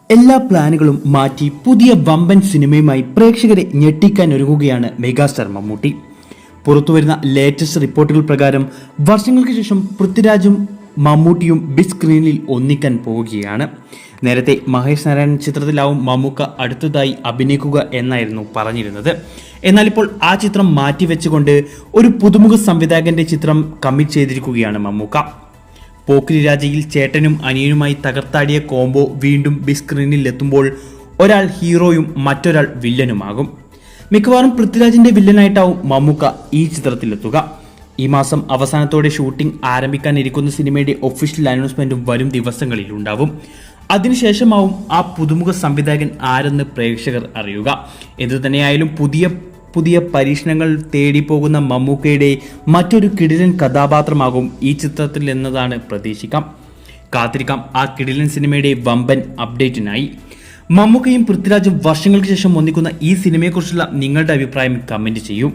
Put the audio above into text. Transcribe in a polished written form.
എല്ലാ പ്ലാനുകളും മാറ്റി പുതിയ വമ്പൻ സിനിമയുമായി പ്രേക്ഷകരെ ഞെട്ടിക്കാൻ ഒരുങ്ങുകയാണ് മെഗാസ്റ്റാർ മമ്മൂട്ടി. പുറത്തുവരുന്ന ലേറ്റസ്റ്റ് റിപ്പോർട്ടുകൾ പ്രകാരം വർഷങ്ങൾക്ക് ശേഷം പൃഥ്വിരാജും മമ്മൂട്ടിയും ബിഗ് സ്ക്രീനിൽ ഒന്നിക്കാൻ പോവുകയാണ്. നേരത്തെ മഹേഷ് നാരായണൻ ചിത്രത്തിലാവും മമ്മൂക്ക അടുത്തതായി അഭിനയിക്കുക എന്നായിരുന്നു പറഞ്ഞിരുന്നത്. എന്നാൽ ഇപ്പോൾ ആ ചിത്രം മാറ്റിവെച്ചുകൊണ്ട് ഒരു പുതുമുഖ സംവിധായകന്റെ ചിത്രം കമ്മിറ്റ് ചെയ്തിരിക്കുകയാണ് മമ്മൂക്ക. പോക്കിരി രാജയിൽ ചേട്ടനും അനിയനുമായി തകർത്താടിയ കോംബോ വീണ്ടും ബിഗ് സ്ക്രീനിൽ എത്തുമ്പോൾ ഒരാൾ ഹീറോയും മറ്റൊരാൾ വില്ലനുമാകും. മിക്കവാറും പൃഥ്വിരാജിന്റെ വില്ലനായിട്ടാവും മമ്മൂക്ക ഈ ചിത്രത്തിലെത്തുക. ഈ മാസം അവസാനത്തോടെ ഷൂട്ടിംഗ് ആരംഭിക്കാനിരിക്കുന്ന സിനിമയുടെ ഒഫീഷ്യൽ അനൗൺസ്മെന്റും വരും ദിവസങ്ങളിൽ ഉണ്ടാവും. അതിനുശേഷമാവും ആ പുതുമുഖ സംവിധായകൻ ആരെന്ന് പ്രേക്ഷകർ അറിയുക. എന്തുതന്നെയായാലും പുതിയ പരീക്ഷണങ്ങൾ തേടി പോകുന്ന മമ്മൂക്കയുടെ മറ്റൊരു കിടിലൻ കഥാപാത്രമാകും ഈ ചിത്രത്തിൽ എന്നതാണ് കാത്തിരിക്കാം ആ കിടിലൻ സിനിമയുടെ വമ്പൻ അപ്ഡേറ്റിനായി. മമ്മൂക്കയും പൃഥ്വിരാജും വർഷങ്ങൾക്ക് ശേഷം ഒന്നിക്കുന്ന ഈ സിനിമയെക്കുറിച്ചുള്ള നിങ്ങളുടെ അഭിപ്രായം കമന്റ് ചെയ്യൂ.